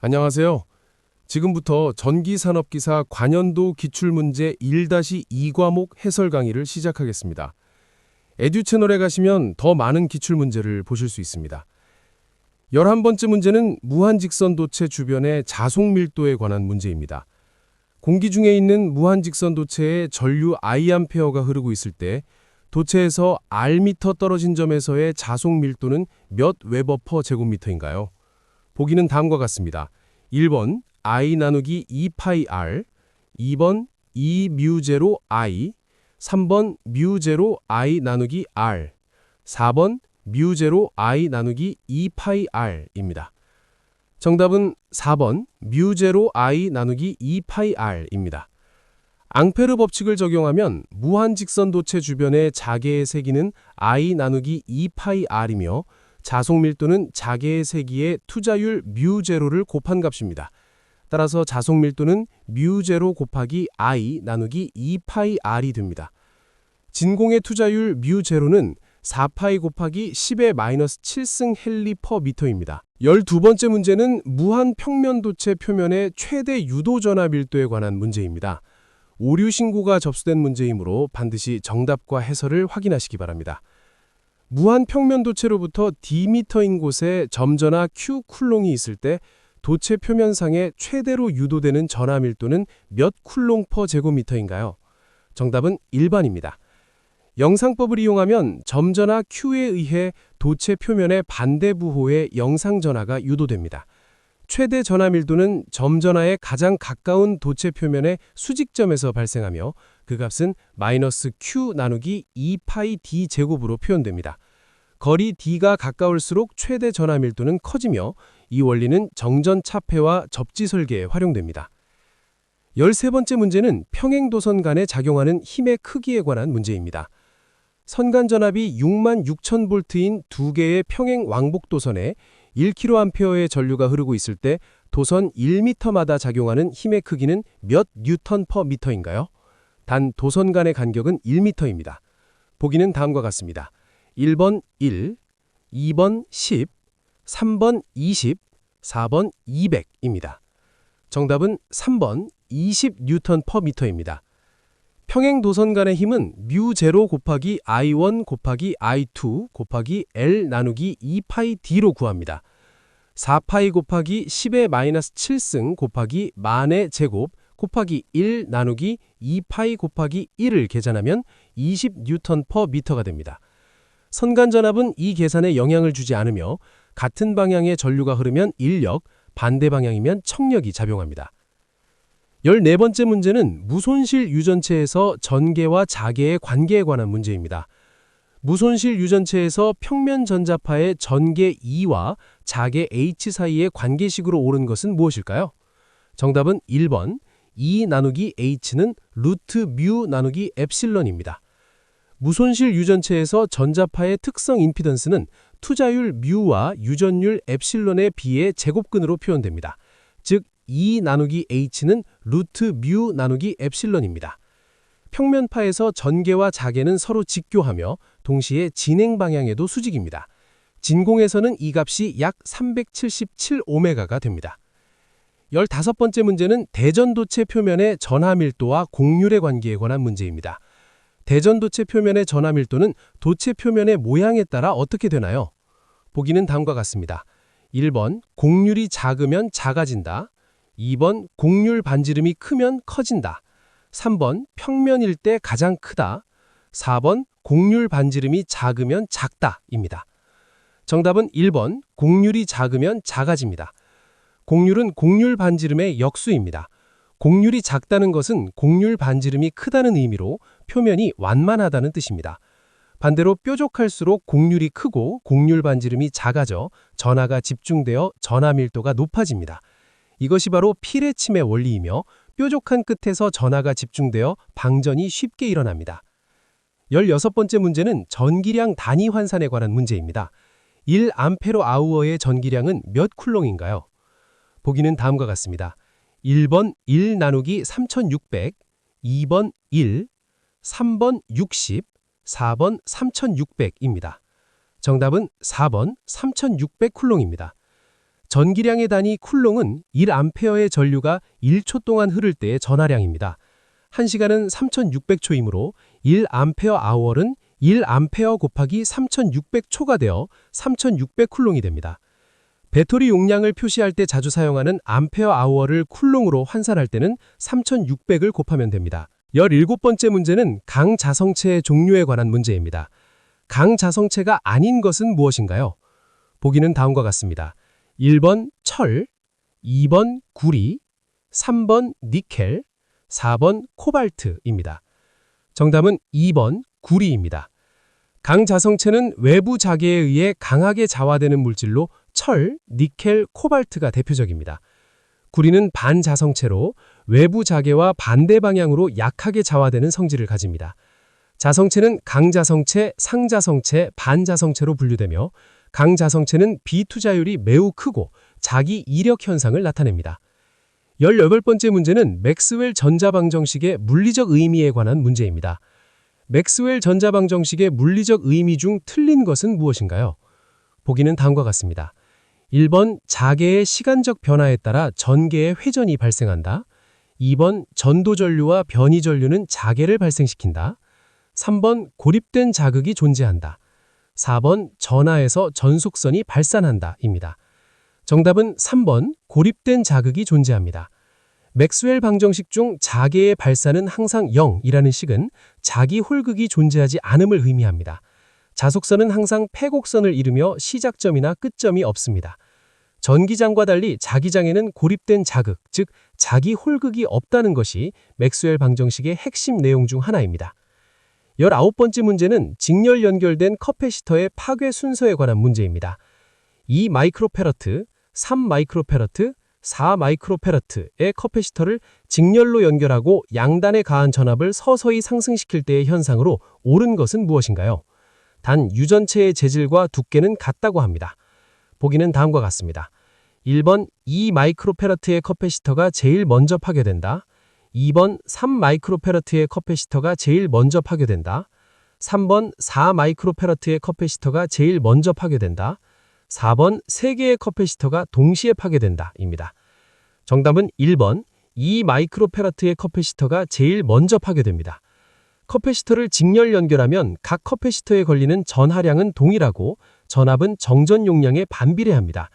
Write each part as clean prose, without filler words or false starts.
안녕하세요. 지금부터 전기산업기사 관연도 기출문제 1-2 과목 해설 강의를 시작하겠습니다. 에듀 채널에 가시면 더 많은 기출문제를 보실 수 있습니다. 11번째 문제는 무한직선도체 주변의 자속밀도에 관한 문제입니다. 공기 중에 있는 무한직선도체에 전류 I암페어가 흐르고 있을 때 도체에서 R미터 떨어진 점에서의 자속밀도는 몇 웨버 퍼 제곱미터인가요? 보기는 다음과 같습니다. 1번 I 나누기 2파이 R, 2번 2뮤0 I, 3번 뮤0 I 나누기 R, 4번 뮤0 I 나누기 2파이 R입니다. 정답은 4번 뮤0 I 나누기 2파이 R입니다. 앙페르 법칙을 적용하면 무한직선도체 주변의 자개의 세기는 I 나누기 2파이 R이며 자속밀도는 자개의 세기의 투자율 뮤0를 곱한 값입니다. 따라서 자속밀도는 뮤0 곱하기 I 나누기 2파이 R이 됩니다. 진공의 투자율 뮤0는 4파이 곱하기 10의 마이너스 7승 헨리 퍼 미터입니다. 12번째 문제는 무한평면도체 표면의 최대 유도전하 밀도에 관한 문제입니다. 오류 신고가 접수된 문제이므로 반드시 정답과 해설을 확인하시기 바랍니다. 무한평면도체로부터 D미터인 곳에 점전하 Q 쿨롱이 있을 때 도체 표면상에 최대로 유도되는 전하 밀도는 몇 쿨롱 퍼 제곱미터인가요? 정답은 1번입니다. 영상법을 이용하면 점전하 Q에 의해 도체 표면의 반대 부호의 영상전하가 유도됩니다. 최대 전하 밀도는 점전하에 가장 가까운 도체 표면의 수직점에서 발생하며 그 값은 마이너스 Q 나누기 2파이 D 제곱으로 표현됩니다. 거리 D가 가까울수록 최대 전하 밀도는 커지며 이 원리는 정전차폐와 접지 설계에 활용됩니다. 13번째 문제는 평행도선 간에 작용하는 힘의 크기에 관한 문제입니다. 선간전압이 66,000V인 두 개의 평행 왕복도선에 1kA의 전류가 흐르고 있을 때 도선 1m마다 작용하는 힘의 크기는 몇 뉴턴 퍼 미터인가요? 단 도선 간의 간격은 1m입니다. 보기는 다음과 같습니다. 1번 1, 2번 10, 3번 20, 4번 200입니다. 정답은 3번 20 뉴턴 퍼 미터입니다. 평행 도선 간의 힘은 뮤0 곱하기 I1 곱하기 I2 곱하기 L 나누기 2파이 D로 구합니다. 4파이 곱하기 10의 마이너스 7승 곱하기 만의 제곱 곱하기 1 나누기 2파이 곱하기 1을 계산하면 20 뉴턴 퍼 미터가 됩니다. 선간전압은 이 계산에 영향을 주지 않으며 같은 방향의 전류가 흐르면 인력, 반대 방향이면 척력이 작용합니다. 14번째 문제는 무손실 유전체에서 전개와 자개의 관계에 관한 문제입니다. 무손실 유전체에서 평면 전자파의 전개 E와 자개 H 사이의 관계식으로 옳은 것은 무엇일까요? 정답은 1번 E 나누기 H는 루트 뮤 나누기 엡실런입니다. 무손실 유전체에서 전자파의 특성 임피던스는 투자율 뮤와 유전율 엡실런의 비의 제곱근으로 표현됩니다. 즉 E 나누기 H는 루트 뮤 나누기 엡실런입니다. 평면파에서 전개와 자개는 서로 직교하며 동시에 진행 방향에도 수직입니다. 진공에서는 이 값이 약 377오메가가 됩니다. 15번째 문제는 대전도체 표면의 전하밀도와 곡률의 관계에 관한 문제입니다. 대전도체 표면의 전하밀도는 도체 표면의 모양에 따라 어떻게 되나요? 보기는 다음과 같습니다. 1번 곡률이 작으면 작아진다. 2번 곡률 반지름이 크면 커진다. 3번 평면일 때 가장 크다. 4번 곡률 반지름이 작으면 작다입니다. 정답은 1번 곡률이 작으면 작아집니다. 곡률은 곡률 반지름의 역수입니다. 곡률이 작다는 것은 곡률 반지름이 크다는 의미로 표면이 완만하다는 뜻입니다. 반대로 뾰족할수록 곡률이 크고 곡률 반지름이 작아져 전하가 집중되어 전하 밀도가 높아집니다. 이것이 바로 피레침의 원리이며 뾰족한 끝에서 전하가 집중되어 방전이 쉽게 일어납니다. 16번째 문제는 전기량 단위 환산에 관한 문제입니다. 1암페로아우어의 전기량은 몇 쿨롱인가요? 보기는 다음과 같습니다. 1번 1 나누기 3600, 2번 1, 3번 60, 4번 3600입니다. 정답은 4번 3600 쿨롱입니다. 전기량의 단위 쿨롱은 1암페어의 전류가 1초 동안 흐를 때의 전하량입니다. 1시간은 3600초이므로 1암페어아워는 1암페어 곱하기 3600초가 되어 3600쿨롱이 됩니다. 배터리 용량을 표시할 때 자주 사용하는 암페어아워를 쿨롱으로 환산할 때는 3600을 곱하면 됩니다. 17번째 문제는 강자성체의 종류에 관한 문제입니다. 강자성체가 아닌 것은 무엇인가요? 보기는 다음과 같습니다. 1번 철, 2번 구리, 3번 니켈, 4번 코발트입니다. 정답은 2번 구리입니다. 강자성체는 외부 자개에 의해 강하게 자화되는 물질로 철, 니켈, 코발트가 대표적입니다. 구리는 반자성체로 외부 자개와 반대 방향으로 약하게 자화되는 성질을 가집니다. 자성체는 강자성체, 상자성체, 반자성체로 분류되며 강자성체는 비투자율이 매우 크고 자기 이력 현상을 나타냅니다. 18번째 문제는 맥스웰 전자방정식의 물리적 의미에 관한 문제입니다. 맥스웰 전자방정식의 물리적 의미 중 틀린 것은 무엇인가요? 보기는 다음과 같습니다. 1번 자개의 시간적 변화에 따라 전개의 회전이 발생한다. 2번 전도전류와 변이전류는 자개를 발생시킨다. 3번 고립된 자극이 존재한다. 4번 전하에서 전속선이 발산한다 입니다. 정답은 3번 고립된 자극이 존재합니다. 맥스웰 방정식 중 자개의 발산은 항상 0이라는 식은 자기 홀극이 존재하지 않음을 의미합니다. 자속선은 항상 패곡선을 이루며 시작점이나 끝점이 없습니다. 전기장과 달리 자기장에는 고립된 자극, 즉 자기 홀극이 없다는 것이 맥스웰 방정식의 핵심 내용 중 하나입니다. 19번째 문제는 직렬 연결된 커패시터의 파괴 순서에 관한 문제입니다. 2 마이크로페러트, 3 마이크로페러트, 4 마이크로페러트의 커패시터를 직렬로 연결하고 양단에 가한 전압을 서서히 상승시킬 때의 현상으로 옳은 것은 무엇인가요? 단 유전체의 재질과 두께는 같다고 합니다. 보기는 다음과 같습니다. 1번 2 마이크로페러트의 커패시터가 제일 먼저 파괴된다. 2번 3 마이크로페러트의 커패시터가 제일 먼저 파괴된다. 3번 4 마이크로페러트의 커패시터가 제일 먼저 파괴된다. 4번 3개의 커패시터가 동시에 파괴된다 입니다. 정답은 1번 2 마이크로페러트의 커패시터가 제일 먼저 파괴됩니다. 커패시터를 직렬 연결하면 각 커패시터에 걸리는 전하량은 동일하고 전압은 정전 용량에 반비례합니다.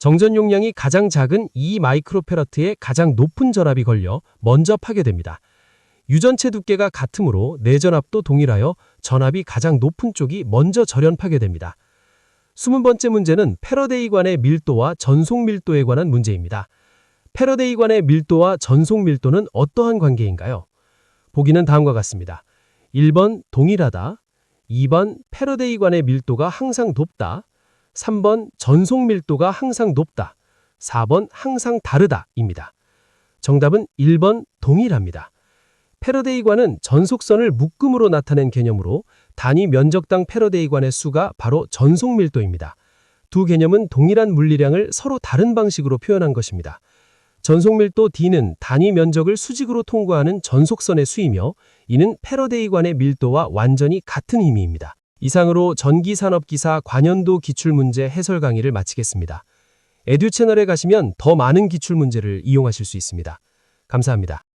정전 용량이 가장 작은 2 마이크로페러트에 가장 높은 전압이 걸려 먼저 파괴됩니다. 유전체 두께가 같으므로 내전압도 동일하여 전압이 가장 높은 쪽이 먼저 절연 파괴됩니다. 20번째 문제는 패러데이관의 밀도와 전속 밀도에 관한 문제입니다. 패러데이관의 밀도와 전속 밀도는 어떠한 관계인가요? 보기는 다음과 같습니다. 1번 동일하다, 2번 패러데이관의 밀도가 항상 높다, 3번 전속 밀도가 항상 높다, 4번 항상 다르다 입니다. 정답은 1번 동일합니다. 패러데이관은 전속선을 묶음으로 나타낸 개념으로 단위 면적당 패러데이관의 수가 바로 전속 밀도입니다. 두 개념은 동일한 물리량을 서로 다른 방식으로 표현한 것입니다. 전속 밀도 D는 단위 면적을 수직으로 통과하는 전속선의 수이며 이는 패러데이관의 밀도와 완전히 같은 의미입니다. 이상으로 전기산업기사 관연도 기출문제 해설 강의를 마치겠습니다. 에듀 채널에 가시면 더 많은 기출문제를 이용하실 수 있습니다. 감사합니다.